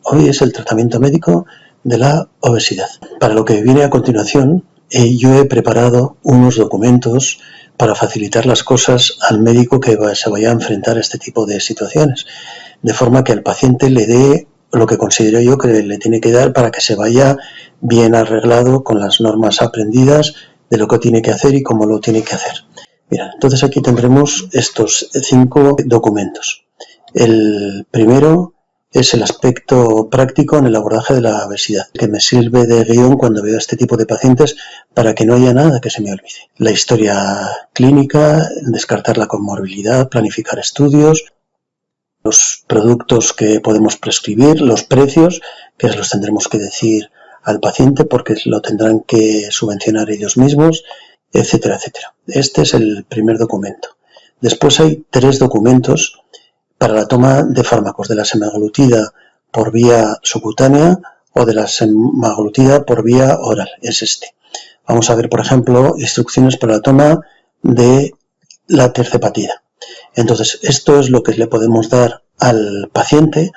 Hoy es el tratamiento médico de la obesidad. Para lo que viene a continuación, yo he preparado unos documentos para facilitar las cosas al médico que se vaya a enfrentar a este tipo de situaciones, de forma que al paciente le dé lo que considero yo que le tiene que dar para que se vaya bien arreglado con las normas aprendidas de lo que tiene que hacer y cómo lo tiene que hacer. Mira, entonces aquí tendremos estos 5 documentos. El primero es el aspecto práctico en el abordaje de la obesidad, que me sirve de guión cuando veo a este tipo de pacientes para que no haya nada que se me olvide. La historia clínica, descartar la comorbilidad, planificar estudios, los productos que podemos prescribir, los precios, que los tendremos que decir al paciente porque lo tendrán que subvencionar ellos mismos, etcétera, etcétera. Este es el primer documento. Después hay 3 documentos para la toma de fármacos de la semaglutida por vía subcutánea o de la semaglutida por vía oral. Es este. Vamos a ver, por ejemplo, instrucciones para la toma de la tirzepatida. Entonces, esto es lo que le podemos dar al paciente.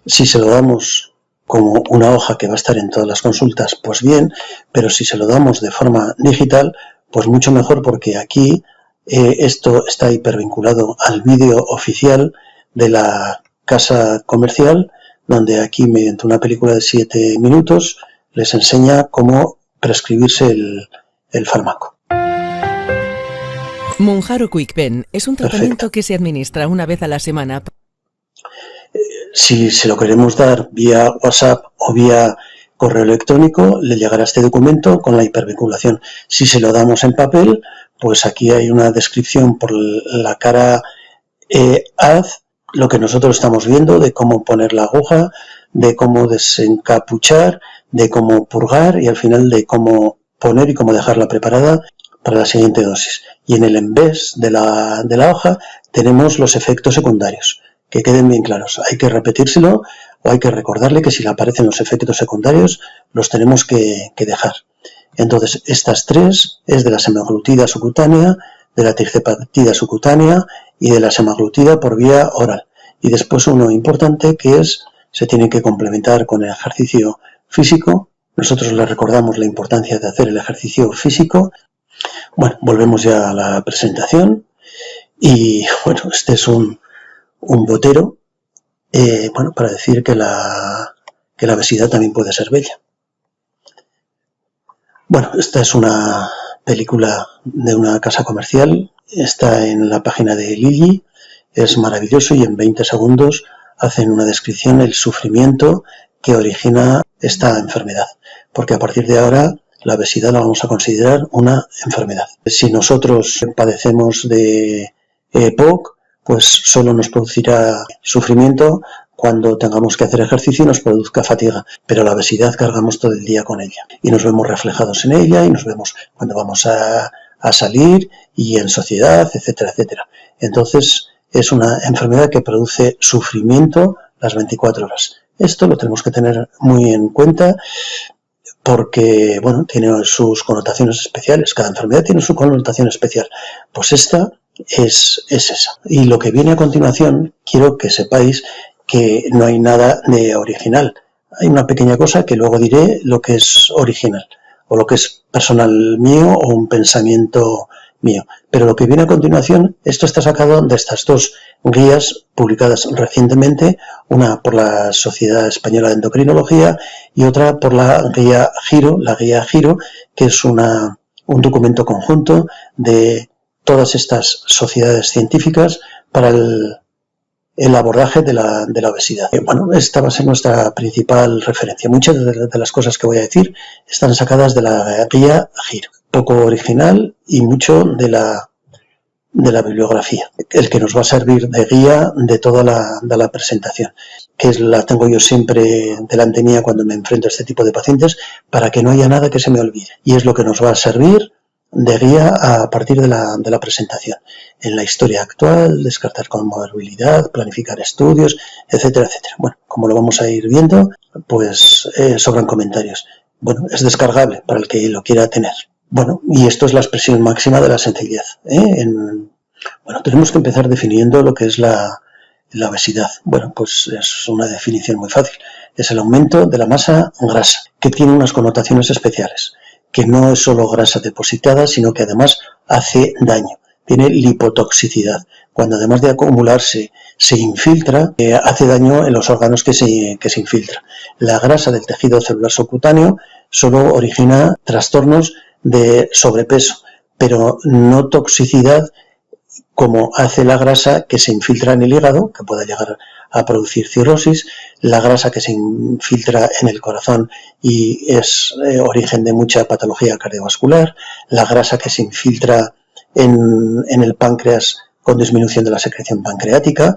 Si se lo damos como una hoja que va a estar en todas las consultas, pues bien, pero si se lo damos de forma digital, pues mucho mejor, porque aquí esto está hipervinculado al vídeo oficial de la casa comercial, donde aquí mediante una película de 7 minutos les enseña cómo prescribirse el fármaco. Mounjaro Quick Pen es un tratamiento que se administra una vez a la semana. Si se lo queremos dar vía WhatsApp o vía correo electrónico, le llegará este documento con la hipervinculación. Si se lo damos en papel, pues aquí hay una descripción por la cara haz lo que nosotros estamos viendo, de cómo poner la aguja, de cómo desencapuchar, de cómo purgar y al final de cómo poner y cómo dejarla preparada para la siguiente dosis. Y en el envés de la hoja tenemos los efectos secundarios, que queden bien claros. Hay que repetírselo o hay que recordarle que si le aparecen los efectos secundarios los tenemos que dejar. Entonces, estas 3 es de la semaglutida subcutánea, de la tirzepatida subcutánea y de la semaglutida por vía oral. Y después uno importante que se tiene que complementar con el ejercicio físico. Nosotros le recordamos la importancia de hacer el ejercicio físico. Bueno, volvemos ya a la presentación. Y bueno, este es un botero, para decir que la obesidad también puede ser bella. Bueno, esta es una película de una casa comercial, está en la página de Lilly, es maravilloso y en 20 segundos hacen una descripción del sufrimiento que origina esta enfermedad, porque a partir de ahora la obesidad la vamos a considerar una enfermedad. Si nosotros padecemos de EPOC, pues solo nos producirá sufrimiento cuando tengamos que hacer ejercicio y nos produzca fatiga, pero la obesidad cargamos todo el día con ella y nos vemos reflejados en ella y nos vemos cuando vamos a salir y en sociedad, etcétera, etcétera. Entonces es una enfermedad que produce sufrimiento las 24 horas. Esto lo tenemos que tener muy en cuenta porque, bueno, tiene sus connotaciones especiales. Cada enfermedad tiene su connotación especial. Pues esta es esa. Y lo que viene a continuación, quiero que sepáis que no hay nada de original. Hay una pequeña cosa que luego diré lo que es original, o lo que es personal mío o un pensamiento mío. Pero lo que viene a continuación, esto está sacado de estas 2 guías publicadas recientemente, una por la Sociedad Española de Endocrinología y otra por la guía Giro, que es un documento conjunto de todas estas sociedades científicas para el abordaje de la obesidad. Bueno, esta va a ser nuestra principal referencia. Muchas de las cosas que voy a decir están sacadas de la guía Giro. Poco original y mucho de la bibliografía, el que nos va a servir de guía de toda la presentación, que la tengo yo siempre delante mía cuando me enfrento a este tipo de pacientes para que no haya nada que se me olvide. Y es lo que nos va a servir de guía a partir de la presentación. En la historia actual, descartar comorbilidad, planificar estudios, etcétera, etcétera. Bueno, como lo vamos a ir viendo, pues sobran comentarios. Bueno, es descargable para el que lo quiera tener. Bueno, y esto es la expresión máxima de la sencillez. Bueno, tenemos que empezar definiendo lo que es la obesidad? Bueno, pues es una definición muy fácil. Es el aumento de la masa grasa, que tiene unas connotaciones especiales, que no es solo grasa depositada, sino que además hace daño. Tiene lipotoxicidad. Cuando además de acumularse se infiltra, hace daño en los órganos que se infiltra. La grasa del tejido celular subcutáneo solo origina trastornos de sobrepeso, pero no toxicidad como hace la grasa que se infiltra en el hígado, que puede llegar a producir cirrosis, la grasa que se infiltra en el corazón y es origen de mucha patología cardiovascular, la grasa que se infiltra en el páncreas con disminución de la secreción pancreática.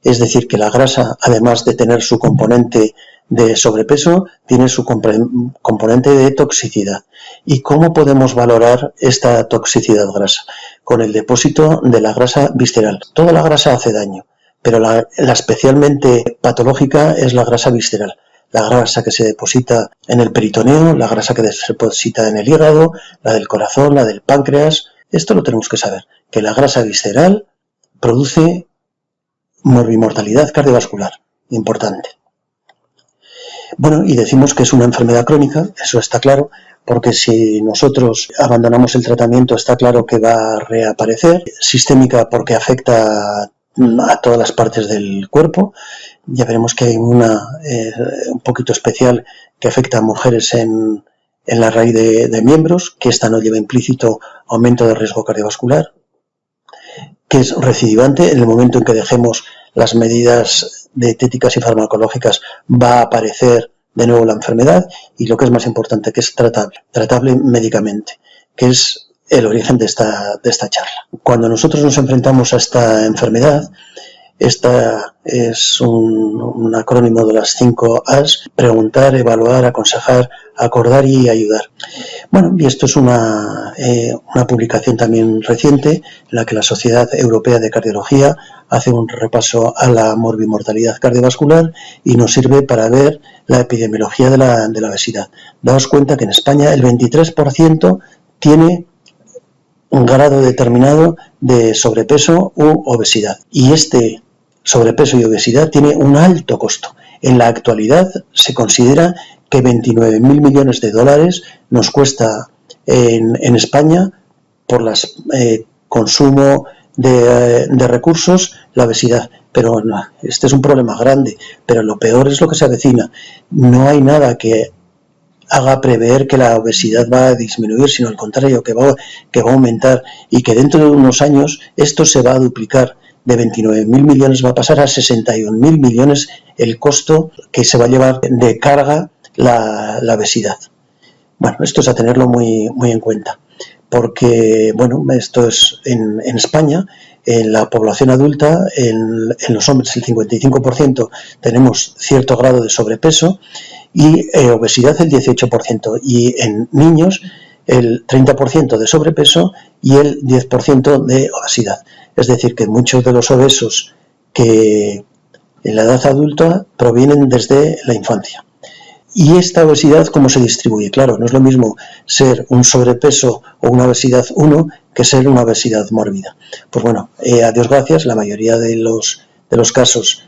Es decir, que la grasa, además de tener su componente de sobrepeso, tiene su componente de toxicidad. ¿Y cómo podemos valorar esta toxicidad grasa? Con el depósito de la grasa visceral. Toda la grasa hace daño, pero la especialmente patológica es la grasa visceral. La grasa que se deposita en el peritoneo, la grasa que se deposita en el hígado, la del corazón, la del páncreas. Esto lo tenemos que saber, que la grasa visceral produce morbimortalidad cardiovascular, importante. Bueno, y decimos que es una enfermedad crónica, eso está claro, porque si nosotros abandonamos el tratamiento está claro que va a reaparecer. Sistémica porque afecta a todas las partes del cuerpo. Ya veremos que hay una un poquito especial que afecta a mujeres en la raíz de miembros, que esta no lleva implícito aumento de riesgo cardiovascular, que es recidivante. En el momento en que dejemos las medidas dietéticas y farmacológicas va a aparecer de nuevo la enfermedad, y lo que es más importante, que es tratable médicamente, que es el origen de esta charla. Cuando nosotros nos enfrentamos a esta enfermedad, esta es un acrónimo de las 5 A's: preguntar, evaluar, aconsejar, acordar y ayudar. Bueno, y esto es una publicación también reciente en la que la Sociedad Europea de Cardiología hace un repaso a la morbimortalidad cardiovascular y nos sirve para ver la epidemiología de la obesidad. Daos cuenta que en España el 23% tiene un grado determinado de sobrepeso u obesidad, y este sobrepeso y obesidad tiene un alto costo. En la actualidad se considera que 29.000 millones de dólares nos cuesta en España por el consumo de recursos la obesidad. Pero no, este es un problema grande, pero lo peor es lo que se avecina. No hay nada que haga prever que la obesidad va a disminuir, sino al contrario, que va a aumentar, y que dentro de unos años esto se va a duplicar. De 29.000 millones va a pasar a 61.000 millones el costo que se va a llevar de carga la obesidad. Bueno, esto es a tenerlo muy, muy en cuenta, porque bueno, esto es en España. En la población adulta, en los hombres el 55% tenemos cierto grado de sobrepeso y obesidad el 18%, y en niños el 30% de sobrepeso y el 10% de obesidad. Es decir, que muchos de los obesos que en la edad adulta provienen desde la infancia. ¿Y esta obesidad cómo se distribuye? Claro, no es lo mismo ser un sobrepeso o una obesidad 1 que ser una obesidad mórbida. Pues bueno, a Dios gracias, la mayoría de los casos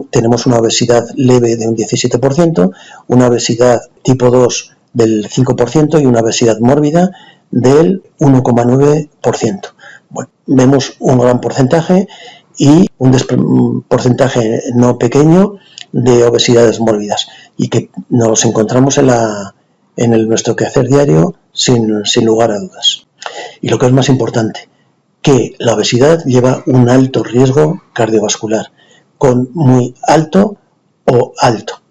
tenemos una obesidad leve de un 17%, una obesidad tipo 2 del 5% y una obesidad mórbida del 1,9%. Bueno, vemos un gran porcentaje y un porcentaje no pequeño de obesidades mórbidas, y que nos encontramos en nuestro quehacer diario sin lugar a dudas. Y lo que es más importante, que la obesidad lleva un alto riesgo cardiovascular, con muy alto o alto,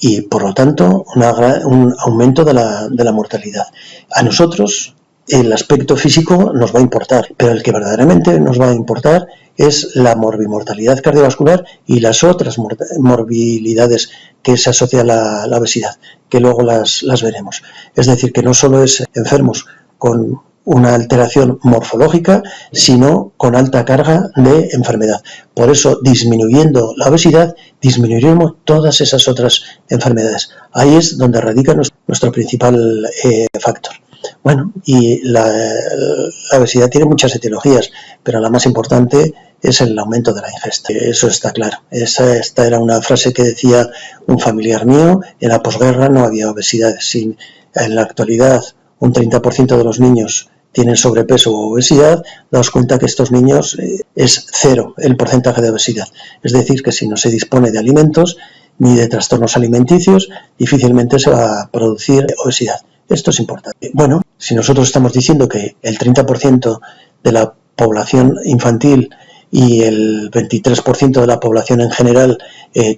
y por lo tanto un aumento de la mortalidad. A nosotros el aspecto físico nos va a importar, pero el que verdaderamente nos va a importar es la morbimortalidad cardiovascular y las otras morbilidades que se asocian a la obesidad, que luego las veremos. Es decir, que no solo es enfermos con una alteración morfológica, sino con alta carga de enfermedad. Por eso, disminuyendo la obesidad, disminuiremos todas esas otras enfermedades. Ahí es donde radica nuestro principal factor. Bueno, y la obesidad tiene muchas etiologías, pero la más importante es el aumento de la ingesta. Eso está claro. Esta era una frase que decía un familiar mío: en la posguerra no había obesidad. En la actualidad un 30% de los niños tienen sobrepeso o obesidad, daos cuenta que estos niños es 0 el porcentaje de obesidad. Es decir, que si no se dispone de alimentos ni de trastornos alimenticios, difícilmente se va a producir obesidad. Esto es importante. Bueno, si nosotros estamos diciendo que el 30% de la población infantil y el 23% de la población en general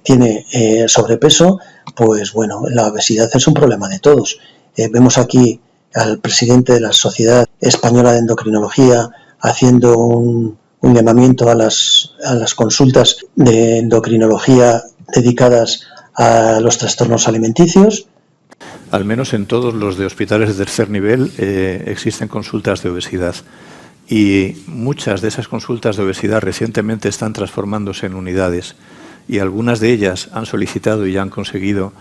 tiene sobrepeso, pues bueno, la obesidad es un problema de todos. Vemos aquí al presidente de la Sociedad Española de Endocrinología haciendo un llamamiento a las consultas de endocrinología dedicadas a los trastornos alimenticios. Al menos en todos los de hospitales de tercer nivel existen consultas de obesidad, y muchas de esas consultas de obesidad recientemente están transformándose en unidades, y algunas de ellas han solicitado y ya han conseguido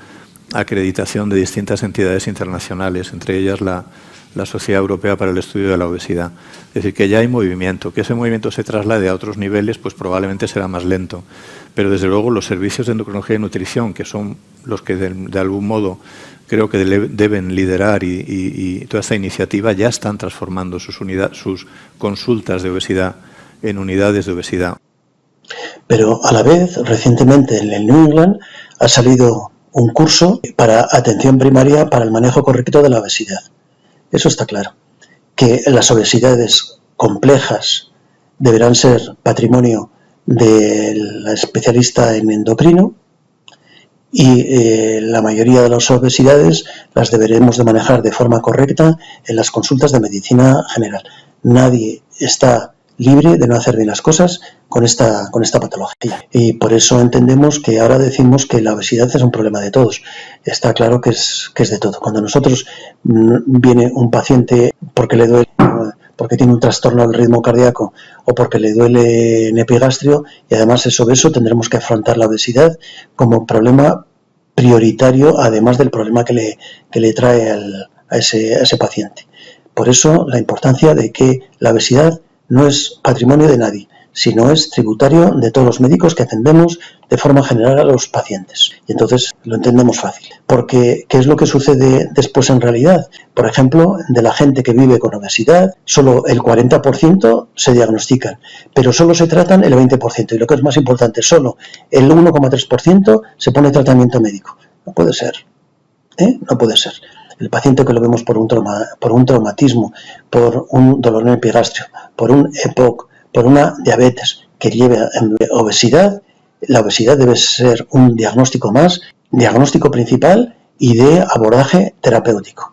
acreditación de distintas entidades internacionales, entre ellas la Sociedad Europea para el Estudio de la Obesidad. Es decir, que ya hay movimiento. Que ese movimiento se traslade a otros niveles, pues probablemente será más lento. Pero desde luego los servicios de endocrinología y nutrición, que son los que de algún modo creo que deben liderar y toda esta iniciativa, ya están transformando sus consultas de obesidad en unidades de obesidad. Pero a la vez, recientemente en el New England ha salido un curso para atención primaria para el manejo correcto de la obesidad. Eso está claro. Que las obesidades complejas deberán ser patrimonio del especialista en endocrino, y la mayoría de las obesidades las deberemos de manejar de forma correcta en las consultas de medicina general. Nadie está libre de no hacer bien las cosas con esta patología. Y por eso entendemos que ahora decimos que la obesidad es un problema de todos. Está claro que es de todo. Cuando nosotros viene un paciente porque le duele, porque tiene un trastorno del ritmo cardíaco o porque le duele en epigastrio y además es obeso, tendremos que afrontar la obesidad como problema prioritario, además del problema que le trae a ese paciente. Por eso la importancia de que la obesidad no es patrimonio de nadie, sino es tributario de todos los médicos que atendemos de forma general a los pacientes. Y entonces lo entendemos fácil. Porque, ¿qué es lo que sucede después en realidad? Por ejemplo, de la gente que vive con obesidad, solo el 40% se diagnostican, pero solo se tratan el 20%. Y lo que es más importante, solo el 1,3% se pone tratamiento médico. No puede ser. No puede ser. El paciente que lo vemos por un traumatismo, por un dolor en el epigastrio, por un EPOC, por una diabetes que lleve a obesidad, la obesidad debe ser un diagnóstico más, diagnóstico principal y de abordaje terapéutico.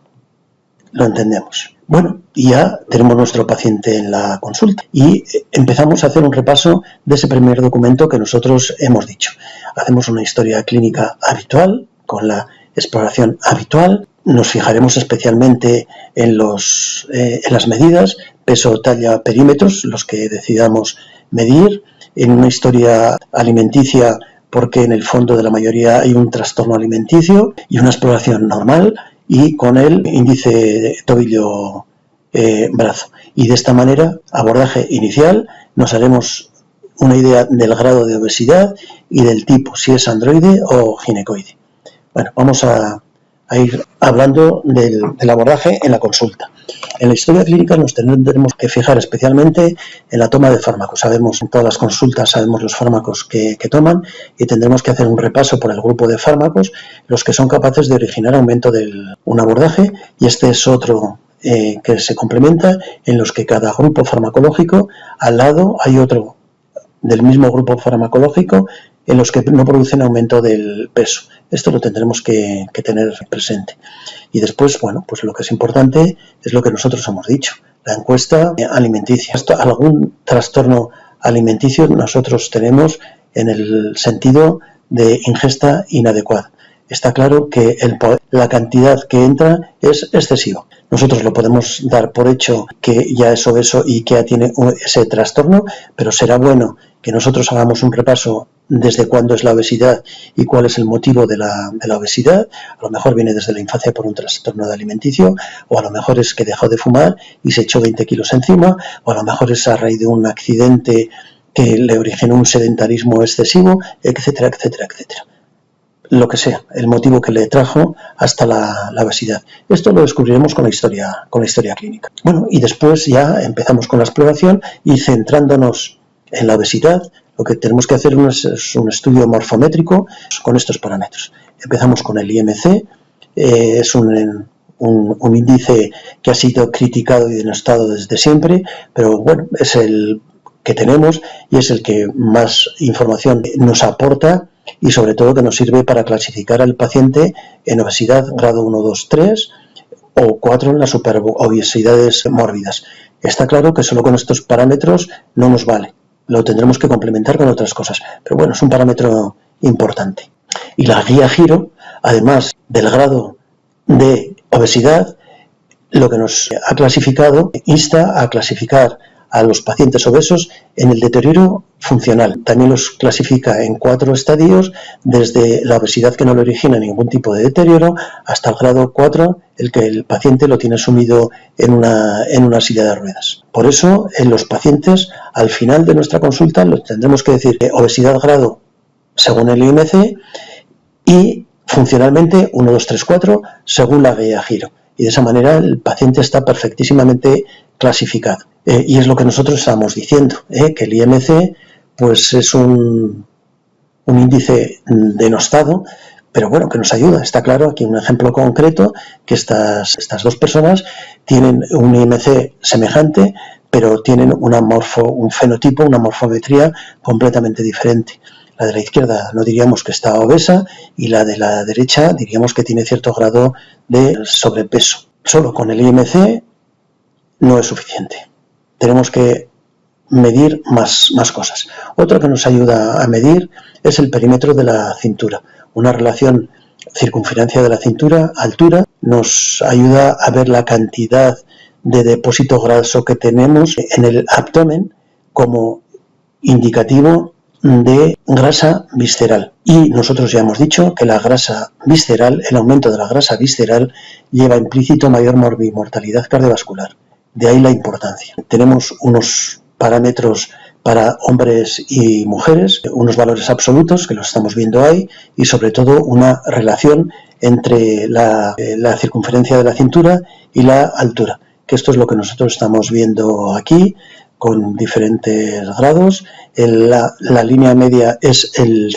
Lo entendemos. Bueno, y ya tenemos nuestro paciente en la consulta y empezamos a hacer un repaso de ese primer documento que nosotros hemos dicho. Hacemos una historia clínica habitual, con la exploración habitual. Nos fijaremos especialmente en las medidas, peso, talla, perímetros, los que decidamos medir, en una historia alimenticia, porque en el fondo de la mayoría hay un trastorno alimenticio, y una exploración normal, y con el índice tobillo-brazo. Y de esta manera, abordaje inicial, nos haremos una idea del grado de obesidad y del tipo, si es androide o ginecoide. Bueno, vamos a ir hablando del abordaje en la consulta. En la historia clínica nos tendremos que fijar especialmente en la toma de fármacos. Sabemos en todas las consultas, sabemos los fármacos que toman y tendremos que hacer un repaso por el grupo de fármacos, los que son capaces de originar aumento un abordaje, y este es otro que se complementa, en los que cada grupo farmacológico, al lado hay otro del mismo grupo farmacológico en los que no producen aumento del peso. Esto lo tendremos que tener presente. Y después, bueno, pues lo que es importante es lo que nosotros hemos dicho, la encuesta alimenticia. Algún trastorno alimenticio nosotros tenemos en el sentido de ingesta inadecuada. Está claro que la cantidad que entra es excesiva. Nosotros lo podemos dar por hecho que ya es obeso y que ya tiene ese trastorno, pero será bueno que nosotros hagamos un repaso desde cuándo es la obesidad y cuál es el motivo de la obesidad. A lo mejor viene desde la infancia por un trastorno alimenticio, o a lo mejor es que dejó de fumar y se echó 20 kilos encima, o a lo mejor es a raíz de un accidente que le originó un sedentarismo excesivo, etcétera, etcétera, etcétera. Lo que sea, el motivo que le trajo hasta la obesidad. Esto lo descubriremos con la historia clínica. Bueno, y después ya empezamos con la exploración y centrándonos en la obesidad, lo que tenemos que hacer es un estudio morfométrico con estos parámetros. Empezamos con el IMC, es un índice que ha sido criticado y denostado desde siempre, pero bueno, es el que tenemos y es el que más información nos aporta y sobre todo que nos sirve para clasificar al paciente en obesidad grado 1, 2, 3 o 4 en las superobesidades mórbidas. Está claro que solo con estos parámetros no nos vale, lo tendremos que complementar con otras cosas, pero bueno, es un parámetro importante. Y la guía Giro, además del grado de obesidad, lo que nos ha clasificado, insta a clasificar a los pacientes obesos en el deterioro funcional. También los clasifica en 4 estadios, desde la obesidad que no le origina ningún tipo de deterioro hasta el grado 4, el que el paciente lo tiene sumido en una silla de ruedas. Por eso, en los pacientes, al final de nuestra consulta, los tendremos que decir obesidad grado según el IMC y funcionalmente 1, 2, 3, 4 según la guía Giro. Y de esa manera el paciente está perfectísimamente clasificado. Y es lo que nosotros estamos diciendo, que el IMC pues es un índice denostado, pero bueno, que nos ayuda. Está claro, aquí un ejemplo concreto, que estas dos personas tienen un IMC semejante, pero tienen un fenotipo, una morfometría completamente diferente. La de la izquierda no diríamos que está obesa y la de la derecha diríamos que tiene cierto grado de sobrepeso. Solo con el IMC no es suficiente. Tenemos que medir más cosas. Otro que nos ayuda a medir es el perímetro de la cintura. Una relación circunferencia de la cintura, altura, nos ayuda a ver la cantidad de depósito graso que tenemos en el abdomen como indicativo de grasa visceral. Y nosotros ya hemos dicho que la grasa visceral, el aumento de la grasa visceral, lleva implícito mayor morbimortalidad cardiovascular. De ahí la importancia. Tenemos unos parámetros para hombres y mujeres, unos valores absolutos que los estamos viendo ahí y sobre todo una relación entre la circunferencia de la cintura y la altura, que esto es lo que nosotros estamos viendo aquí con diferentes grados. La línea media es el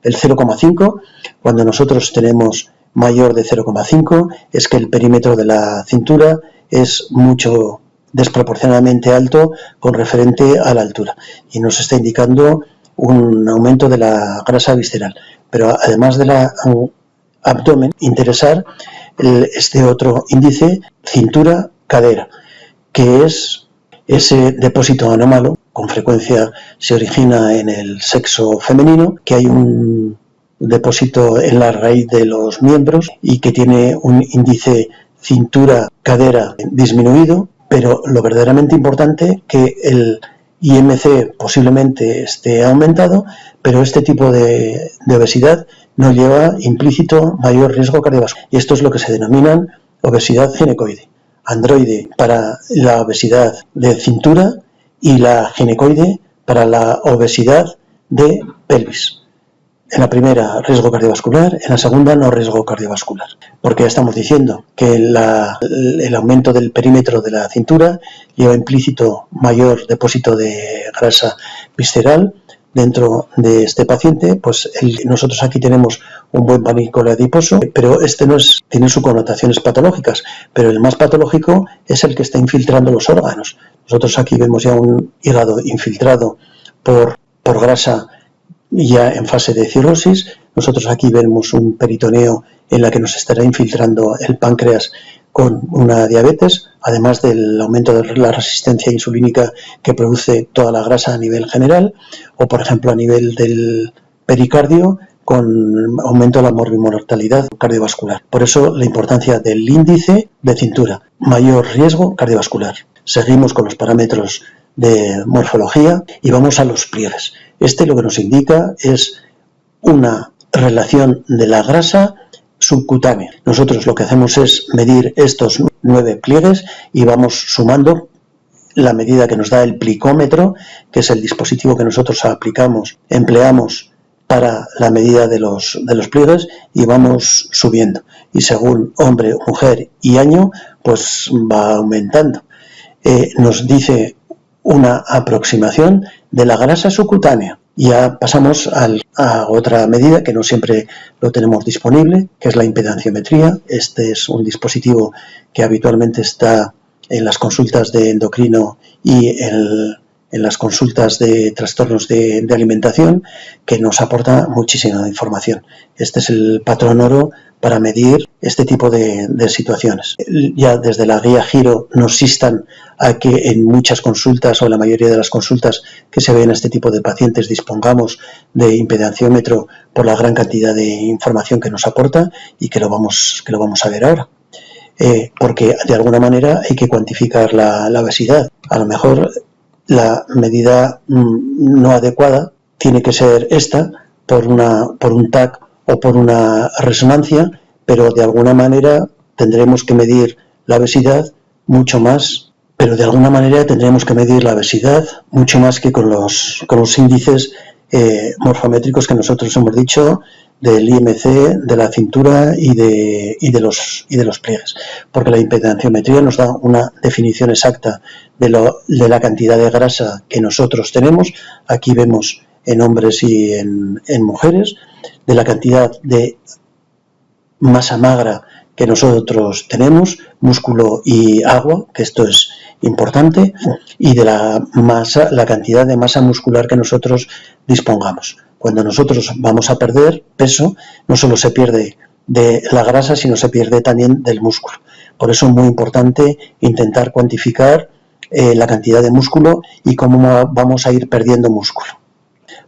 0,5, cuando nosotros tenemos mayor de 0,5 es que el perímetro de la cintura es mucho desproporcionadamente alto con referente a la altura y nos está indicando un aumento de la grasa visceral. Pero además del abdomen, interesar este otro índice, cintura-cadera, que es ese depósito anómalo, con frecuencia se origina en el sexo femenino, que hay un depósito en la raíz de los miembros y que tiene un índice cintura-cadera disminuido, pero lo verdaderamente importante que el IMC posiblemente esté aumentado, pero este tipo de obesidad no lleva implícito mayor riesgo cardiovascular. Y esto es lo que se denominan obesidad ginecoide. Androide para la obesidad de cintura y la ginecoide para la obesidad de pelvis. En la primera, riesgo cardiovascular, en la segunda, no riesgo cardiovascular. Porque ya estamos diciendo que el aumento del perímetro de la cintura lleva implícito mayor depósito de grasa visceral dentro de este paciente. Pues nosotros aquí tenemos un buen panículo adiposo, pero este tiene sus connotaciones patológicas, pero el más patológico es el que está infiltrando los órganos. Nosotros aquí vemos ya un hígado infiltrado por grasa ya en fase de cirrosis. Nosotros aquí vemos un peritoneo en la que nos estará infiltrando el páncreas con una diabetes, además del aumento de la resistencia insulínica que produce toda la grasa a nivel general, o por ejemplo a nivel del pericardio, con aumento de la morbimortalidad cardiovascular. Por eso la importancia del índice de cintura, mayor riesgo cardiovascular. Seguimos con los parámetros de morfología y vamos a los pliegues. Lo que nos indica es una relación de la grasa subcutánea. Nosotros lo que hacemos es medir estos 9 pliegues y vamos sumando la medida que nos da el plicómetro, que es el dispositivo que nosotros empleamos para la medida de los pliegues, y vamos subiendo. Y según hombre, mujer y año, pues va aumentando. Nos dice una aproximación de la grasa subcutánea. Ya pasamos a otra medida que no siempre lo tenemos disponible, que es la impedanciometría. Este es un dispositivo que habitualmente está en las consultas de endocrino y en las consultas de trastornos de alimentación, que nos aporta muchísima información. Este es el patrón oro para medir este tipo de situaciones. Ya desde la guía Giro nos instan a que en muchas consultas, o en la mayoría de las consultas que se ven a este tipo de pacientes, dispongamos de impedanciómetro por la gran cantidad de información que nos aporta, y que lo vamos a ver ahora. Porque de alguna manera hay que cuantificar la obesidad. A lo mejor la medida no adecuada tiene que ser esta, por un TAC o por una resonancia, pero de alguna manera tendremos que medir la obesidad mucho más, que con los índices morfométricos que nosotros hemos dicho, del IMC, de la cintura y de los pliegues, porque la impedanciometría nos da una definición exacta de la cantidad de grasa que nosotros tenemos. Aquí vemos en hombres y en mujeres, de la cantidad de masa magra que nosotros tenemos, músculo y agua, que esto es importante, y de la cantidad de masa muscular que nosotros dispongamos. Cuando nosotros vamos a perder peso, no solo se pierde de la grasa, sino se pierde también del músculo. Por eso es muy importante intentar cuantificar la cantidad de músculo y cómo vamos a ir perdiendo músculo.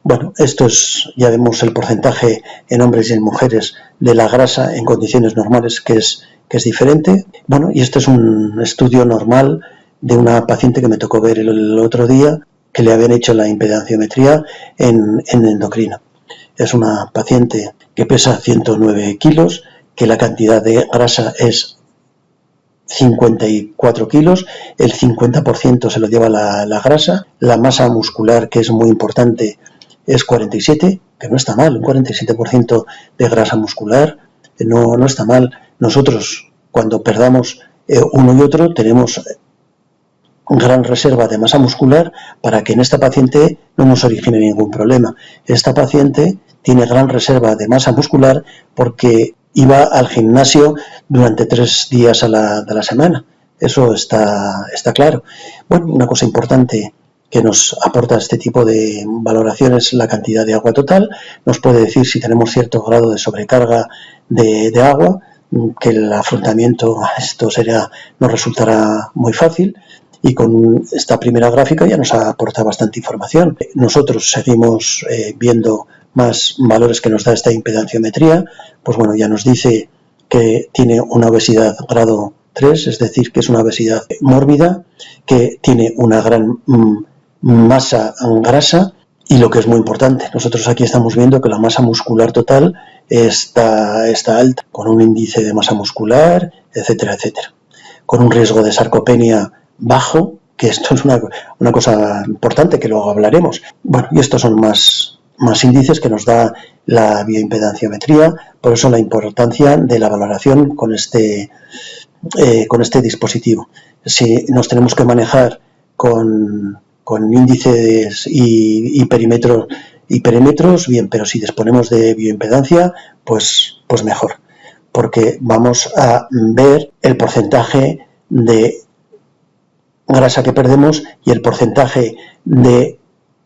Bueno, ya vemos el porcentaje en hombres y en mujeres de la grasa en condiciones normales, que es diferente. Bueno, y este es un estudio normal de una paciente que me tocó ver el otro día, que le habían hecho la impedanciometría en endocrino. Es una paciente que pesa 109 kilos, que la cantidad de grasa es 54 kilos, el 50% se lo lleva la grasa, la masa muscular, que es muy importante, es 47, que no está mal, un 47% de grasa muscular, no está mal. Nosotros, cuando perdamos uno y otro, tenemos gran reserva de masa muscular para que en esta paciente no nos origine ningún problema. Esta paciente tiene gran reserva de masa muscular porque iba al gimnasio durante 3 días de la semana. Eso está claro. Bueno, una cosa importante que nos aporta este tipo de valoración es la cantidad de agua total. Nos puede decir si tenemos cierto grado de sobrecarga de agua, que el afrontamiento a esto nos resultará muy fácil. Y con esta primera gráfica ya nos aporta bastante información. Nosotros seguimos viendo más valores que nos da esta impedanciometría. Pues bueno, ya nos dice que tiene una obesidad grado 3, es decir, que es una obesidad mórbida, que tiene una gran masa grasa, y lo que es muy importante, nosotros aquí estamos viendo que la masa muscular total está alta, con un índice de masa muscular, etcétera, etcétera, con un riesgo de sarcopenia bajo, que esto es una cosa importante que luego hablaremos. Bueno, y estos son más índices que nos da la bioimpedanciometría, por eso la importancia de la valoración con este dispositivo. Si nos tenemos que manejar con índices y perímetros, bien, pero si disponemos de bioimpedancia, pues mejor, porque vamos a ver el porcentaje de grasa que perdemos y el porcentaje de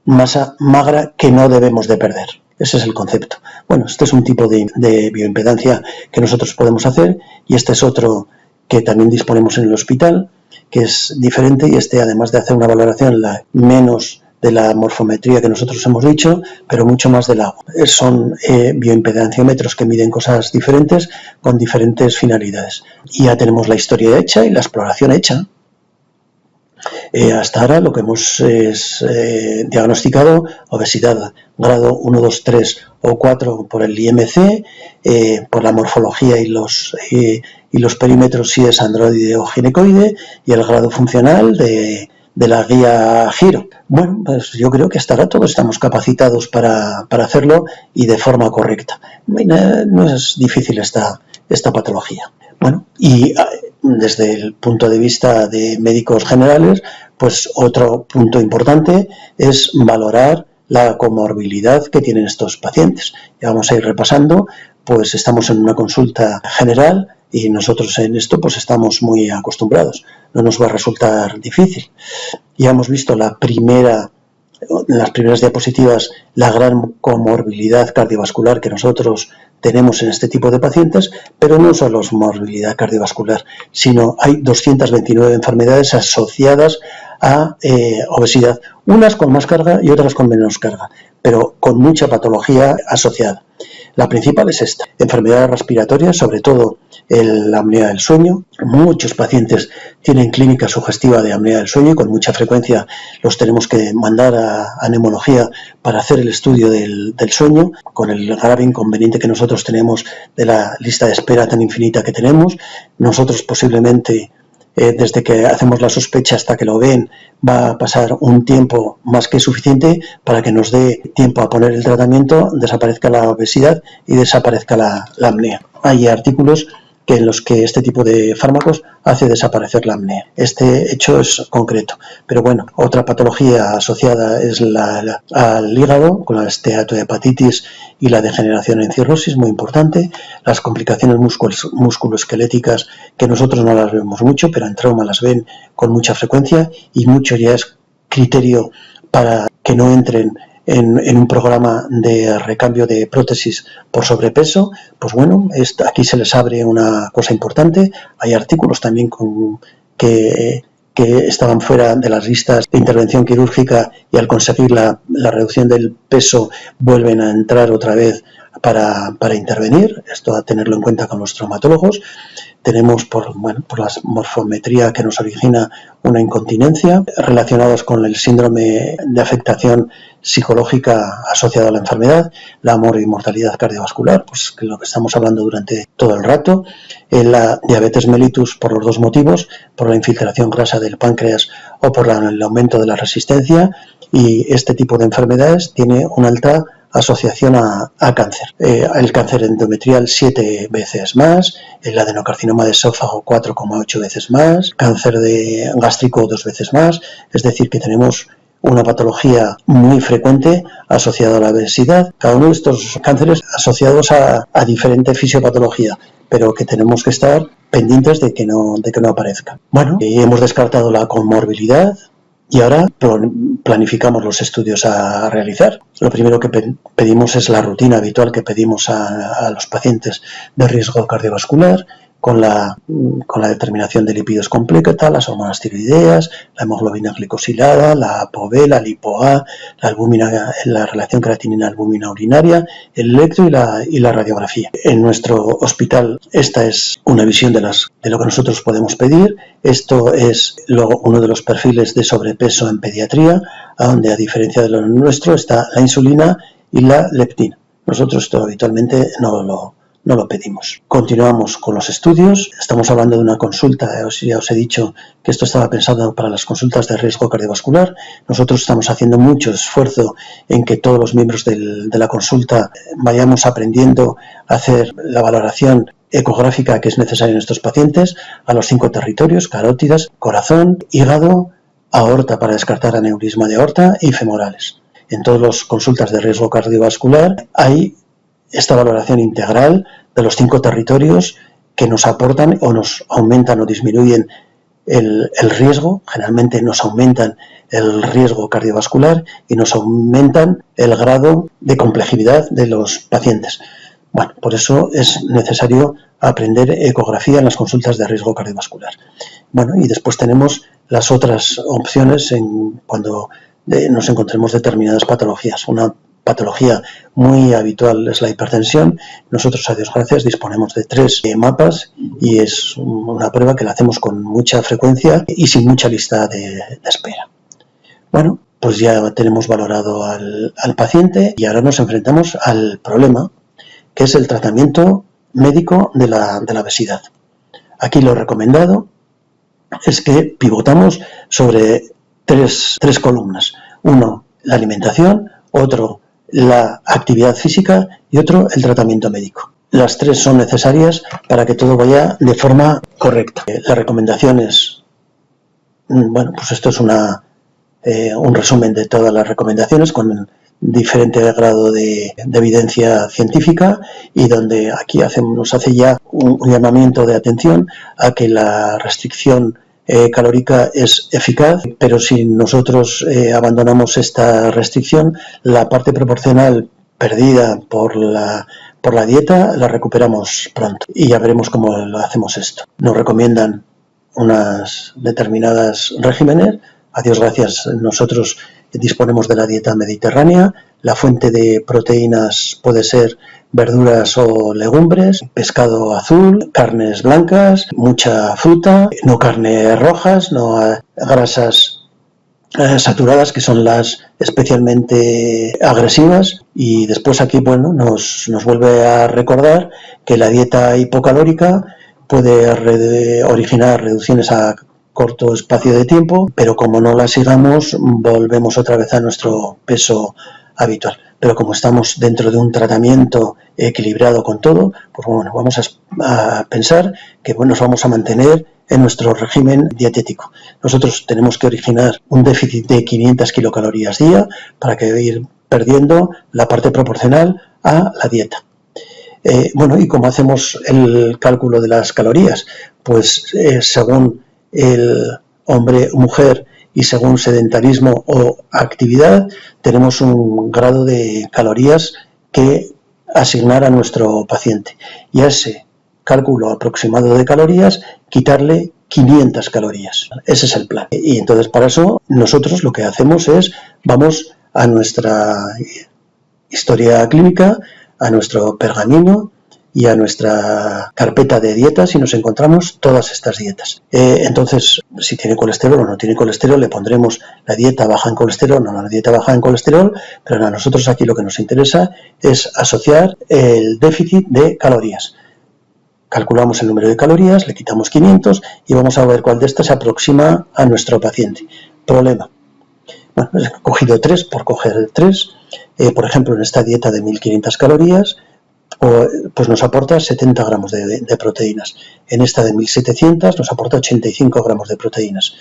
masa magra que no debemos de perder. Ese es el concepto. Bueno, este es un tipo de bioimpedancia que nosotros podemos hacer, y este es otro que también disponemos en el hospital, que es diferente, y además de hacer una valoración menos de la morfometría que nosotros hemos dicho, pero mucho más del agua. Son bioimpedanciómetros que miden cosas diferentes con diferentes finalidades. Y ya tenemos la historia hecha y la exploración hecha. Hasta ahora lo que hemos diagnosticado, obesidad grado 1, 2, 3 o 4 por el IMC, por la morfología y los perímetros si es androide o ginecoide, y el grado funcional de la guía Giro. Bueno, pues yo creo que hasta ahora todos estamos capacitados para hacerlo y de forma correcta. No es difícil esta patología. Bueno, y desde el punto de vista de médicos generales, pues otro punto importante es valorar la comorbilidad que tienen estos pacientes. Ya vamos a ir repasando, pues estamos en una consulta general y nosotros en esto pues estamos muy acostumbrados, no nos va a resultar difícil. Ya hemos visto en las primeras diapositivas la gran comorbilidad cardiovascular que nosotros tenemos en este tipo de pacientes, pero no solo es morbilidad cardiovascular, sino hay 229 enfermedades asociadas a obesidad, unas con más carga y otras con menos carga, pero con mucha patología asociada. La principal es esta, enfermedades respiratorias, sobre todo la apnea del sueño. Muchos pacientes tienen clínica sugestiva de apnea del sueño y con mucha frecuencia los tenemos que mandar a neumología para hacer el estudio del sueño, con el grave inconveniente que nosotros tenemos de la lista de espera tan infinita que tenemos. Nosotros posiblemente desde que hacemos la sospecha hasta que lo ven va a pasar un tiempo más que suficiente para que nos dé tiempo a poner el tratamiento, desaparezca la obesidad y desaparezca la apnea. Hay artículos en los que este tipo de fármacos hace desaparecer la apnea. Este hecho es concreto. Pero bueno, otra patología asociada es al hígado, con la esteatohepatitis y la degeneración en cirrosis, muy importante. Las complicaciones musculoesqueléticas, que nosotros no las vemos mucho, pero en trauma las ven con mucha frecuencia, y mucho ya es criterio para que no entren en un programa de recambio de prótesis por sobrepeso. Pues bueno, aquí se les abre una cosa importante. Hay artículos también que estaban fuera de las listas de intervención quirúrgica y al conseguir la reducción del peso vuelven a entrar otra vez para intervenir. Esto a tenerlo en cuenta con los traumatólogos. Tenemos por la morfometría que nos origina una incontinencia, relacionados con el síndrome de afectación psicológica asociado a la enfermedad, la mortalidad cardiovascular, pues que es lo que estamos hablando durante todo el rato, la diabetes mellitus por los dos motivos, por la infiltración grasa del páncreas o por el aumento de la resistencia, y este tipo de enfermedades tiene una alta asociación a cáncer. El cáncer endometrial 7 veces más, el adenocarcinoma de esófago 4,8 veces más, cáncer gástrico 2 veces más, es decir que tenemos una patología muy frecuente asociada a la obesidad. Cada uno de estos cánceres asociados a diferente fisiopatología, pero que tenemos que estar pendientes de que no aparezca. Bueno, hemos descartado la comorbilidad y ahora planificamos los estudios a realizar. Lo primero que pedimos es la rutina habitual que pedimos a los pacientes de riesgo cardiovascular, con la determinación de lípidos completa, las hormonas tiroideas, la hemoglobina glicosilada, la ApoB, la LipoA, la albúmina, la relación creatinina-albúmina urinaria, el electro y la radiografía. En nuestro hospital esta es una visión de lo que nosotros podemos pedir. Esto es uno de los perfiles de sobrepeso en pediatría, donde a diferencia de lo nuestro está la insulina y la leptina. Nosotros esto habitualmente no lo pedimos. Continuamos con los estudios. Estamos hablando de una consulta, ya os he dicho que esto estaba pensado para las consultas de riesgo cardiovascular. Nosotros estamos haciendo mucho esfuerzo en que todos los miembros de la consulta vayamos aprendiendo a hacer la valoración ecográfica que es necesaria en estos pacientes, a los 5 territorios: carótidas, corazón, hígado, aorta para descartar aneurisma de aorta y femorales. En todas las consultas de riesgo cardiovascular hay esta valoración integral de los 5 territorios que nos aportan o nos aumentan o disminuyen el riesgo. Generalmente nos aumentan el riesgo cardiovascular y nos aumentan el grado de complejidad de los pacientes. Bueno, por eso es necesario aprender ecografía en las consultas de riesgo cardiovascular. Bueno, y después tenemos las otras opciones cuando nos encontremos determinadas patologías. Una patología muy habitual es la hipertensión. Nosotros, a Dios gracias, disponemos de 3 mapas y es una prueba que la hacemos con mucha frecuencia y sin mucha lista de espera. Bueno, pues ya tenemos valorado al paciente y ahora nos enfrentamos al problema, que es el tratamiento médico de la obesidad. Aquí lo recomendado es que pivotamos sobre tres columnas. Uno, la alimentación, otro, la actividad física y otro, el tratamiento médico. Las 3 son necesarias para que todo vaya de forma correcta. La recomendación es, bueno, pues esto es un resumen de todas las recomendaciones con diferente grado de evidencia científica y donde aquí nos hace ya un llamamiento de atención a que la restricción calórica es eficaz, pero si nosotros abandonamos esta restricción, la parte proporcional perdida por la dieta la recuperamos pronto y ya veremos cómo lo hacemos esto. Nos recomiendan unas determinadas regímenes. A Dios gracias, nosotros disponemos de la dieta mediterránea. La fuente de proteínas puede ser verduras o legumbres, pescado azul, carnes blancas, mucha fruta, no carnes rojas, no grasas saturadas, que son las especialmente agresivas. Y después aquí, bueno, nos vuelve a recordar que la dieta hipocalórica puede originar reducciones a corto espacio de tiempo, pero como no la sigamos, volvemos otra vez a nuestro peso habitual. Pero como estamos dentro de un tratamiento equilibrado con todo, pues bueno, vamos a pensar que bueno, nos vamos a mantener en nuestro régimen dietético. Nosotros tenemos que originar un déficit de 500 kilocalorías día para que ir perdiendo la parte proporcional a la dieta. Bueno, ¿y cómo hacemos el cálculo de las calorías? Pues según el hombre o mujer y según sedentarismo o actividad, tenemos un grado de calorías que asignar a nuestro paciente. Y a ese cálculo aproximado de calorías, quitarle 500 calorías. Ese es el plan. Y entonces para eso nosotros lo que hacemos es, vamos a nuestra historia clínica, a nuestro pergamino y a nuestra carpeta de dietas y nos encontramos todas estas dietas. Entonces, si tiene colesterol o no tiene colesterol, le pondremos la dieta baja en colesterol o no la dieta baja en colesterol, pero a nosotros aquí lo que nos interesa es asociar el déficit de calorías. Calculamos el número de calorías, le quitamos 500 y vamos a ver cuál de estas se aproxima a nuestro paciente. Problema. Bueno, he cogido 3 por coger 3. Por ejemplo, en esta dieta de 1500 calorías, pues nos aporta 70 gramos de proteínas. En esta de 1700 nos aporta 85 gramos de proteínas.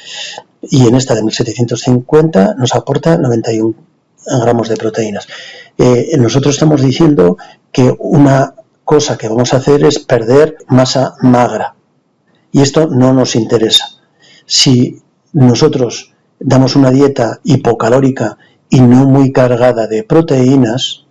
Y en esta de 1750 nos aporta 91 gramos de proteínas. Nosotros estamos diciendo que una cosa que vamos a hacer es perder masa magra. Y esto no nos interesa. Si nosotros damos una dieta hipocalórica y no muy cargada de proteínas,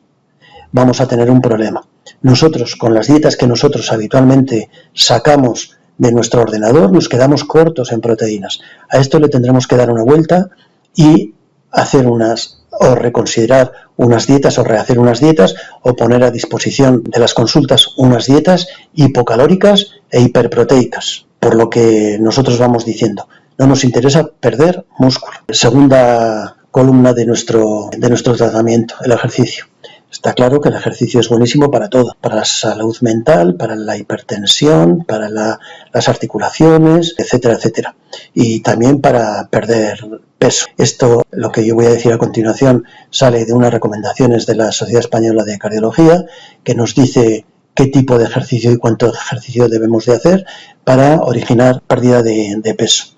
vamos a tener un problema. Nosotros, con las dietas que nosotros habitualmente sacamos de nuestro ordenador, nos quedamos cortos en proteínas. A esto le tendremos que dar una vuelta y hacer o reconsiderar unas dietas o rehacer unas dietas o poner a disposición de las consultas unas dietas hipocalóricas e hiperproteicas. Por lo que nosotros vamos diciendo, no nos interesa perder músculo. Segunda columna de nuestro tratamiento, el ejercicio. Está claro que el ejercicio es buenísimo para todo, para la salud mental, para la hipertensión, para las articulaciones, etcétera, etcétera. Y también para perder peso. Esto, lo que yo voy a decir a continuación, sale de unas recomendaciones de la Sociedad Española de Cardiología, que nos dice qué tipo de ejercicio y cuánto ejercicio debemos de hacer para originar pérdida de peso.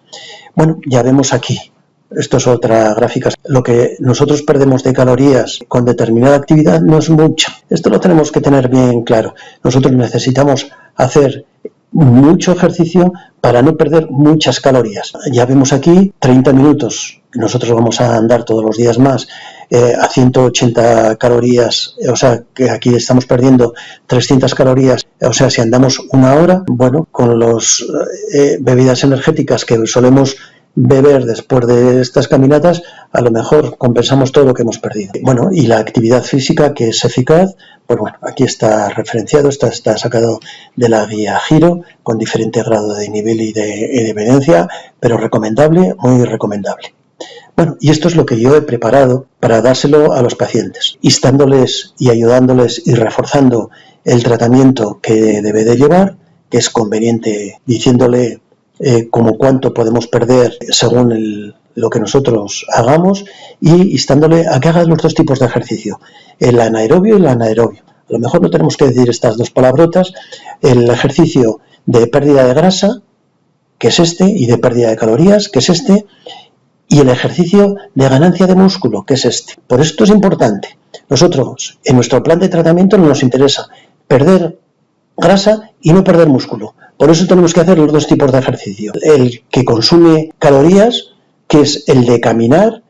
Bueno, ya vemos aquí. Esto es otra gráfica. Lo que nosotros perdemos de calorías con determinada actividad no es mucho. Esto lo tenemos que tener bien claro. Nosotros necesitamos hacer mucho ejercicio para no perder muchas calorías. Ya vemos aquí 30 minutos. Nosotros vamos a andar todos los días más a 180 calorías. O sea, que aquí estamos perdiendo 300 calorías. O sea, si andamos una hora, bueno, con las bebidas energéticas que solemos beber después de estas caminatas, a lo mejor compensamos todo lo que hemos perdido. Bueno, y la actividad física, que es eficaz, pues bueno, aquí está referenciado, está sacado de la guía Giro, con diferente grado de nivel y de evidencia, pero recomendable, muy recomendable. Bueno, y esto es lo que yo he preparado para dárselo a los pacientes, instándoles y ayudándoles y reforzando el tratamiento que debe de llevar, que es conveniente, diciéndole como cuánto podemos perder según lo que nosotros hagamos, y instándole a que haga los dos tipos de ejercicio, el anaerobio y el anaerobio. A lo mejor no tenemos que decir estas dos palabrotas, el ejercicio de pérdida de grasa, que es este, y de pérdida de calorías, que es este, y el ejercicio de ganancia de músculo, que es este. Por esto es importante. Nosotros, en nuestro plan de tratamiento, no nos interesa perder grasa y no perder músculo. Por eso tenemos que hacer los dos tipos de ejercicio. El que consume calorías, que es el de caminar,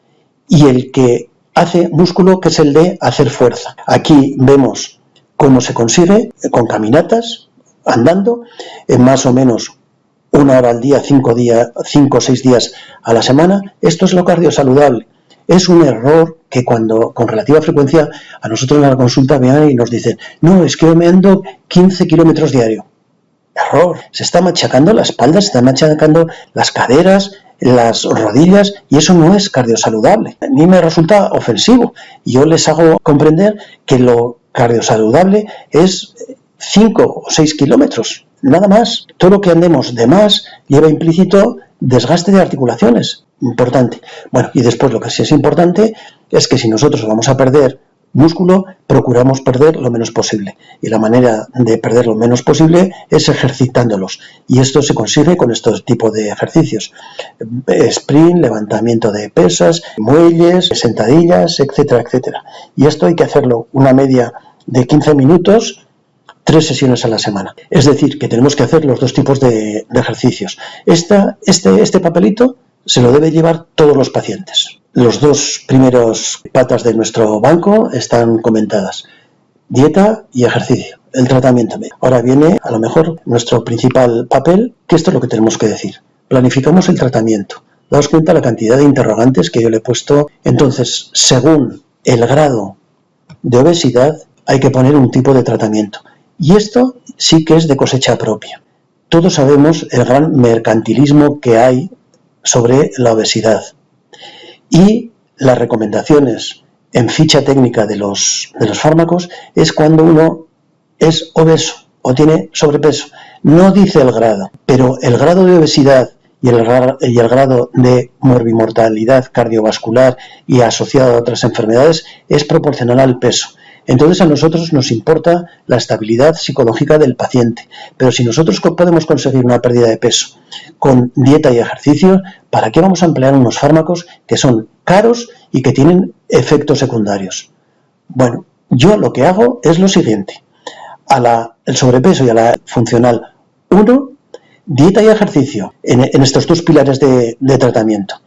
y el que hace músculo, que es el de hacer fuerza. Aquí vemos cómo se consigue con caminatas, andando, en más o menos 1 hora al día, 5 o 6 días a la semana. Esto es lo cardiosaludable. Es un error que cuando con relativa frecuencia a nosotros en la consulta vienen y nos dicen: no, es que yo me ando 15 kilómetros diario. Error. Se está machacando la espalda, se está machacando las caderas, las rodillas, y eso no es cardiosaludable. A mí me resulta ofensivo. Yo les hago comprender que lo cardiosaludable es 5 o 6 kilómetros. Nada más. Todo lo que andemos de más lleva implícito desgaste de articulaciones. Importante. Bueno, y después lo que sí es importante es que si nosotros vamos a perder músculo, procuramos perder lo menos posible. Y la manera de perder lo menos posible es ejercitándolos. Y esto se consigue con estos tipos de ejercicios: sprint, levantamiento de pesas, muelles, sentadillas, etcétera, etcétera. Y esto hay que hacerlo una media de 15 minutos, 3 sesiones a la semana. Es decir, que tenemos que hacer los dos tipos de ejercicios. Este papelito se lo debe llevar todos los pacientes. Los dos primeros patas de nuestro banco están comentadas: dieta y ejercicio, el tratamiento. Ahora viene, a lo mejor, nuestro principal papel, que esto es lo que tenemos que decir. Planificamos el tratamiento. Daos cuenta la cantidad de interrogantes que yo le he puesto. Entonces, según el grado de obesidad, hay que poner un tipo de tratamiento. Y esto sí que es de cosecha propia. Todos sabemos el gran mercantilismo que hay sobre la obesidad. Y las recomendaciones en ficha técnica de los fármacos es cuando uno es obeso o tiene sobrepeso. No dice el grado, pero el grado de obesidad y el grado de morbimortalidad cardiovascular y asociado a otras enfermedades es proporcional al peso. Entonces a nosotros nos importa la estabilidad psicológica del paciente, pero si nosotros podemos conseguir una pérdida de peso con dieta y ejercicio, ¿para qué vamos a emplear unos fármacos que son caros y que tienen efectos secundarios? Bueno, yo lo que hago es lo siguiente: el sobrepeso y a la funcional 1, dieta y ejercicio en estos dos pilares de tratamiento.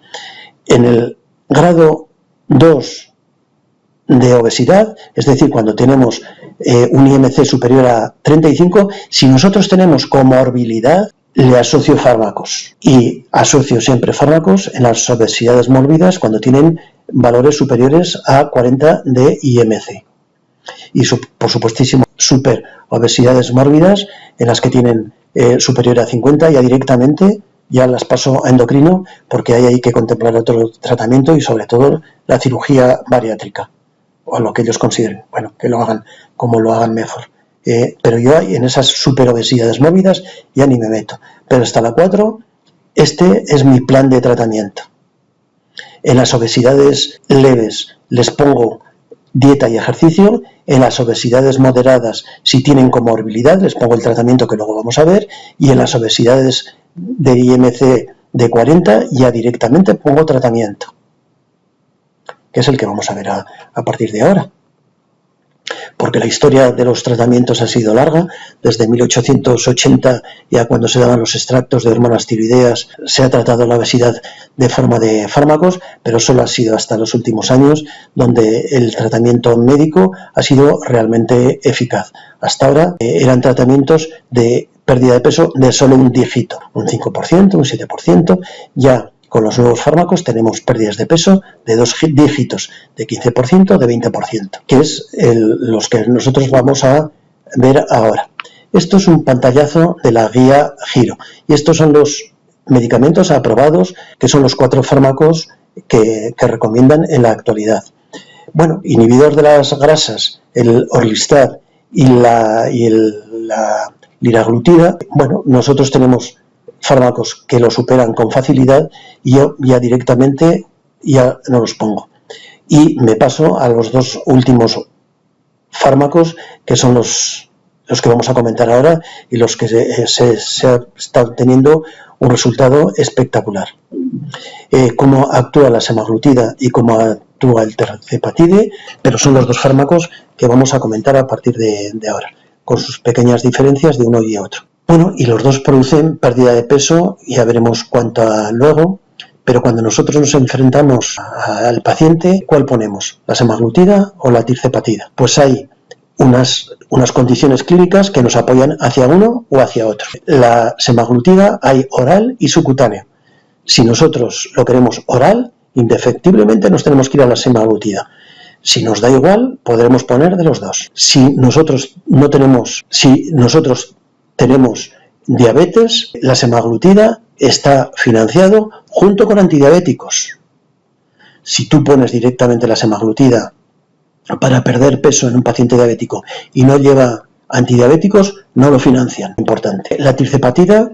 En el grado 2 de obesidad, es decir, cuando tenemos un IMC superior a 35, si nosotros tenemos comorbilidad, le asocio fármacos, y asocio siempre fármacos en las obesidades mórbidas cuando tienen valores superiores a 40 de IMC. Y por supuestísimo, super obesidades mórbidas en las que tienen superior a 50, ya directamente ya las paso a endocrino, porque hay que contemplar otro tratamiento y sobre todo la cirugía bariátrica, o lo que ellos consideren. Bueno, que lo hagan como lo hagan mejor. Pero yo en esas superobesidades mórbidas ya ni me meto. Pero hasta la 4, este es mi plan de tratamiento. En las obesidades leves les pongo dieta y ejercicio. En las obesidades moderadas, si tienen comorbilidad, les pongo el tratamiento que luego vamos a ver. Y en las obesidades de IMC de 40 ya directamente pongo tratamiento, que es el que vamos a ver a partir de ahora. Porque la historia de los tratamientos ha sido larga. Desde 1880, ya cuando se daban los extractos de hormonas tiroideas, se ha tratado la obesidad de forma de fármacos, pero solo ha sido hasta los últimos años donde el tratamiento médico ha sido realmente eficaz. Hasta ahora eran tratamientos de pérdida de peso de solo un dígito, un 5%, un 7%, ya Con los nuevos fármacos tenemos pérdidas de peso de 2 dígitos, de 15%, de 20%, que es los que nosotros vamos a ver ahora. Esto es un pantallazo de la guía Giro y estos son los medicamentos aprobados, que son los 4 fármacos que recomiendan en la actualidad. Bueno, inhibidor de las grasas, el Orlistat y la liraglutida. Bueno, nosotros tenemos fármacos que lo superan con facilidad y yo ya directamente ya no los pongo. Y me paso a los 2 últimos fármacos, que son los que vamos a comentar ahora y los que se están teniendo un resultado espectacular. Cómo actúa la semaglutida y cómo actúa el tirzepatide, pero son los 2 fármacos que vamos a comentar a partir de ahora, con sus pequeñas diferencias de uno y otro. Bueno, y los 2 producen pérdida de peso, ya veremos cuánto luego, pero cuando nosotros nos enfrentamos al paciente, ¿cuál ponemos? ¿La semaglutida o la tirzepatida? Pues hay unas condiciones clínicas que nos apoyan hacia uno o hacia otro. La semaglutida hay oral y subcutáneo. Si nosotros lo queremos oral, indefectiblemente nos tenemos que ir a la semaglutida. Si nos da igual, podremos poner de los 2. Si nosotros tenemos diabetes, la semaglutida está financiado junto con antidiabéticos. Si tú pones directamente la semaglutida para perder peso en un paciente diabético y no lleva antidiabéticos, no lo financian. Importante. La tirzepatida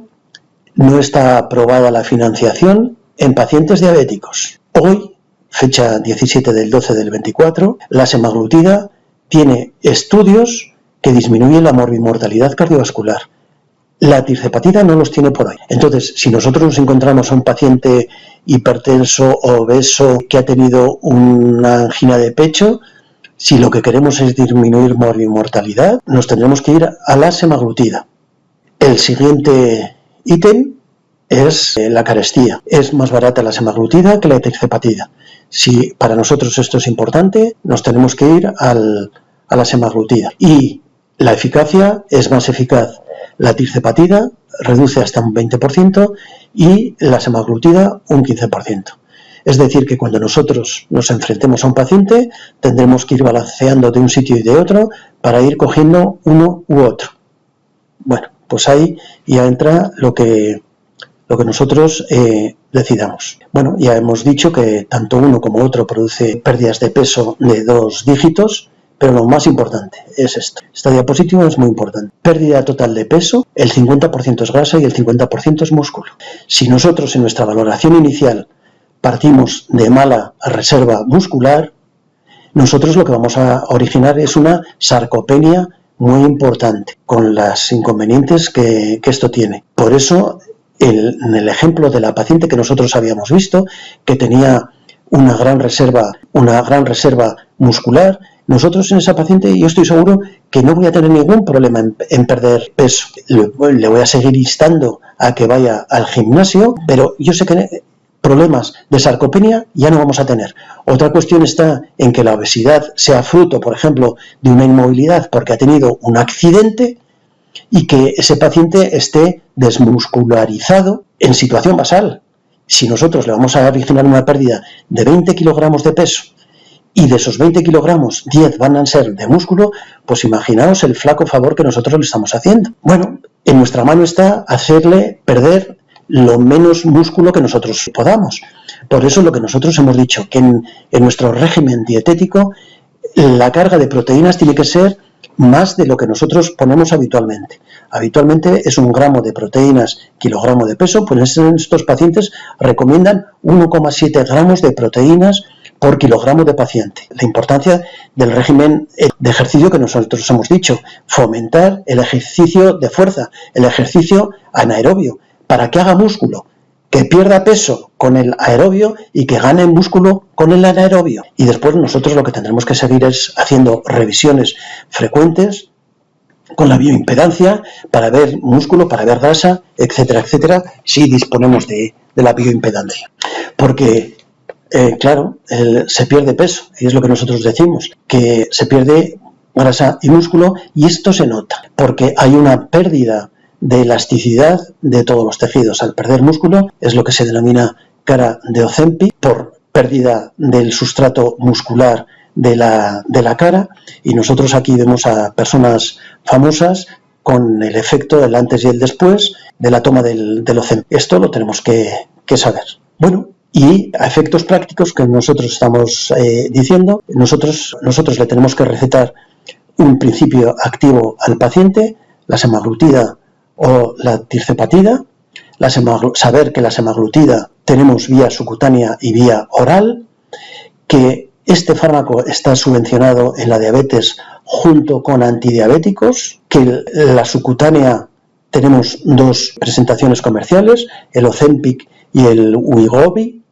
no está aprobada la financiación en pacientes diabéticos. Hoy, fecha 17 del 12 del 24, la semaglutida tiene estudios que disminuyen la morbimortalidad cardiovascular. La tirzepatida no los tiene por hoy. Entonces, si nosotros nos encontramos a un paciente hipertenso o obeso que ha tenido una angina de pecho, si lo que queremos es disminuir morbimortalidad, nos tendremos que ir a la semaglutida. El siguiente ítem es la carestía. Es más barata la semaglutida que la tirzepatida. Si para nosotros esto es importante, nos tenemos que ir a la semaglutida. Y la eficacia es más eficaz. La tirzepatida reduce hasta un 20% y la semaglutida un 15%. Es decir, que cuando nosotros nos enfrentemos a un paciente, tendremos que ir balanceando de un sitio y de otro para ir cogiendo uno u otro. Bueno, pues ahí ya entra lo que nosotros decidamos. Bueno, ya hemos dicho que tanto uno como otro produce pérdidas de peso de 2 dígitos, pero lo más importante es esto. Esta diapositiva es muy importante. Pérdida total de peso, el 50% es grasa y el 50% es músculo. Si nosotros en nuestra valoración inicial partimos de mala reserva muscular, nosotros lo que vamos a originar es una sarcopenia muy importante, con los inconvenientes que esto tiene. Por eso, en el ejemplo de la paciente que nosotros habíamos visto, que tenía una gran reserva muscular, nosotros en esa paciente yo estoy seguro que no voy a tener ningún problema en perder peso. Le voy a seguir instando a que vaya al gimnasio, pero yo sé que problemas de sarcopenia ya no vamos a tener. Otra cuestión está en que la obesidad sea fruto, por ejemplo, de una inmovilidad porque ha tenido un accidente y que ese paciente esté desmuscularizado en situación basal. Si nosotros le vamos a originar una pérdida de 20 kilogramos de peso y de esos 20 kilogramos 10 van a ser de músculo, pues imaginaos el flaco favor que nosotros le estamos haciendo. Bueno, en nuestra mano está hacerle perder lo menos músculo que nosotros podamos. Por eso lo que nosotros hemos dicho, que en nuestro régimen dietético la carga de proteínas tiene que ser más de lo que nosotros ponemos habitualmente. Habitualmente es 1 gramo de proteínas kilogramo de peso, pues en estos pacientes recomiendan 1,7 gramos de proteínas por kilogramo de paciente. La importancia del régimen de ejercicio que nosotros hemos dicho, fomentar el ejercicio de fuerza, el ejercicio anaerobio, para que haga músculo, que pierda peso con el aerobio y que gane músculo con el anaerobio. Y después nosotros lo que tendremos que seguir es haciendo revisiones frecuentes con la bioimpedancia para ver músculo, para ver grasa, etcétera, etcétera, si disponemos de la bioimpedancia. Porque, claro, se pierde peso, y es lo que nosotros decimos, que se pierde grasa y músculo, y esto se nota, porque hay una pérdida de elasticidad de todos los tejidos. Al perder músculo es lo que se denomina cara de Ozempic por pérdida del sustrato muscular de la cara, y nosotros aquí vemos a personas famosas con el efecto del antes y el después de la toma del Ozempic. Esto lo tenemos que saber. Bueno, y a efectos prácticos que nosotros estamos diciendo, nosotros le tenemos que recetar un principio activo al paciente, la semaglutida o la tirzepatida, saber que la semaglutida tenemos vía subcutánea y vía oral, que este fármaco está subvencionado en la diabetes junto con antidiabéticos, que la subcutánea tenemos 2 presentaciones comerciales, el Ozempic y el Wegovy,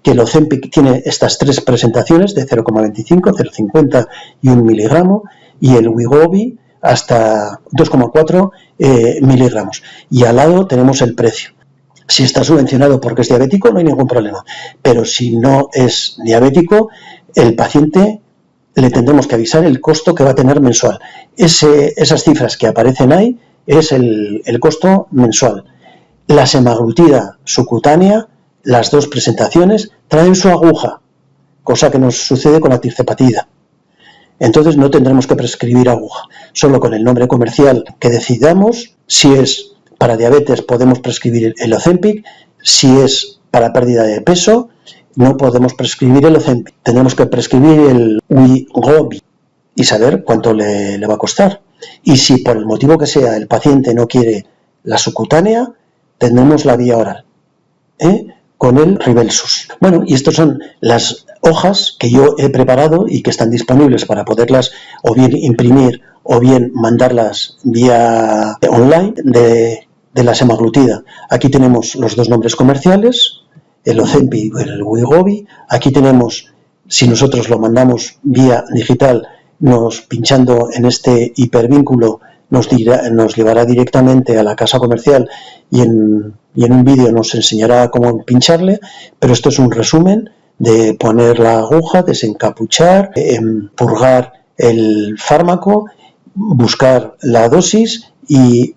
que el Ozempic tiene estas 3 presentaciones de 0,25, 0,50 y 1 miligramo, y el Wegovy hasta 2,4 miligramos. Y al lado tenemos el precio. Si está subvencionado porque es diabético, no hay ningún problema. Pero si no es diabético, el paciente le tendremos que avisar el costo que va a tener mensual. Esas cifras que aparecen ahí es el costo mensual. La semaglutida subcutánea, las 2 presentaciones, traen su aguja, cosa que nos sucede con la tirzepatida. Entonces no tendremos que prescribir aguja. Solo con el nombre comercial que decidamos, si es para diabetes podemos prescribir el Ozempic, si es para pérdida de peso no podemos prescribir el Ozempic. Tenemos que prescribir el Wegovy y saber cuánto le va a costar. Y si por el motivo que sea el paciente no quiere la subcutánea, tendremos la vía oral, con el Rybelsus. Bueno, y estas son las hojas que yo he preparado y que están disponibles para poderlas o bien imprimir o bien mandarlas vía online de la semaglutida. Aquí tenemos los 2 nombres comerciales, el Ozempic y el Wegovy. Aquí tenemos, si nosotros lo mandamos vía digital, pinchando en este hipervínculo, nos llevará directamente a la casa comercial y en un vídeo nos enseñará cómo pincharle, pero esto es un resumen de poner la aguja, desencapuchar, purgar el fármaco, buscar la dosis y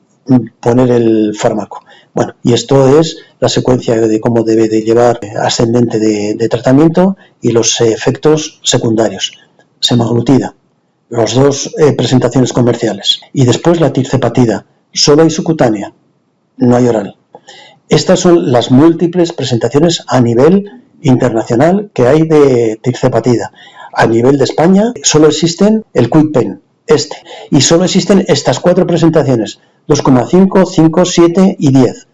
poner el fármaco. Bueno, y esto es la secuencia de cómo debe de llevar ascendente de tratamiento y los efectos secundarios. Semaglutida, las 2 presentaciones comerciales, y después la tirzepatida, solo hay subcutánea, no hay oral. Estas son las múltiples presentaciones a nivel internacional que hay de tirzepatida. A nivel de España solo existen el QuickPen, y solo existen estas 4 presentaciones, 2,5, 5, 7 y 10.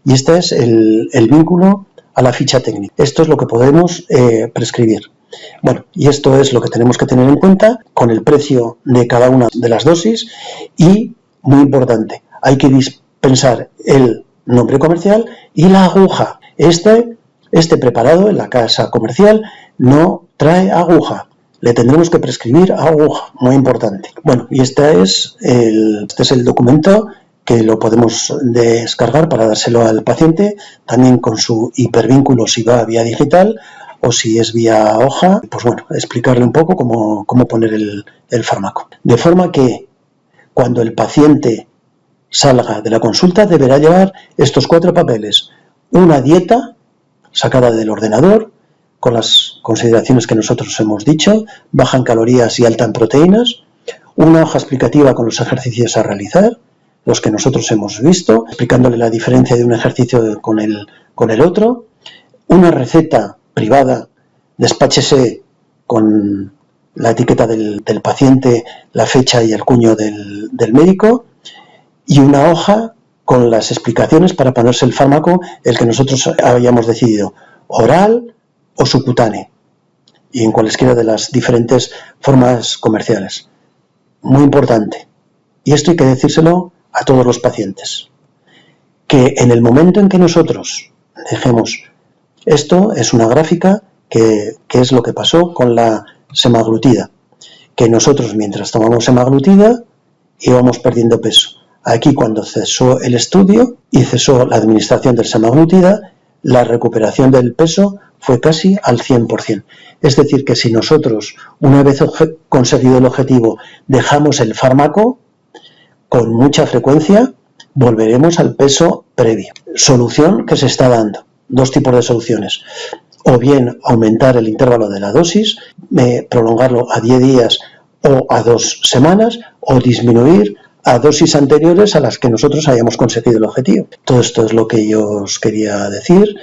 Y este es el vínculo a la ficha técnica. Esto es lo que podemos prescribir. Bueno, y esto es lo que tenemos que tener en cuenta con el precio de cada una de las dosis y, muy importante, hay que dispensar el nombre comercial y la aguja. Este preparado en la casa comercial no trae aguja. Le tendremos que prescribir aguja, muy importante. Bueno, y este es el documento que lo podemos descargar para dárselo al paciente, también con su hipervínculo si va vía digital o si es vía hoja, pues bueno, explicarle un poco cómo poner el fármaco. De forma que cuando el paciente salga de la consulta deberá llevar estos 4 papeles: una dieta sacada del ordenador, con las consideraciones que nosotros hemos dicho, baja en calorías y alta en proteínas, una hoja explicativa con los ejercicios a realizar, los que nosotros hemos visto, explicándole la diferencia de un ejercicio con el otro, una receta privada, despáchese con la etiqueta del paciente, la fecha y el cuño del médico, y una hoja con las explicaciones para ponerse el fármaco, el que nosotros habíamos decidido, oral o subcutáneo, y en cualesquiera de las diferentes formas comerciales. Muy importante, y esto hay que decírselo a todos los pacientes, que en el momento en que nosotros dejemos, esto es una gráfica que es lo que pasó con la semaglutida, que nosotros mientras tomamos semaglutida íbamos perdiendo peso. Aquí cuando cesó el estudio y cesó la administración del semaglutida, la recuperación del peso fue casi al 100%. Es decir, que si nosotros, una vez conseguido el objetivo, dejamos el fármaco, con mucha frecuencia volveremos al peso previo. Solución que se está dando. dos tipos de soluciones. O bien aumentar el intervalo de la dosis, prolongarlo a 10 días o a 2 semanas, o disminuir a dosis anteriores a las que nosotros hayamos conseguido el objetivo. Todo esto es lo que yo os quería decir,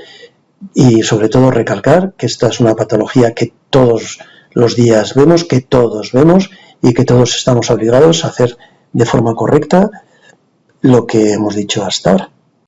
y sobre todo recalcar que esta es una patología que todos los días vemos, que todos vemos, y que todos estamos obligados a hacer de forma correcta lo que hemos dicho hasta ahora.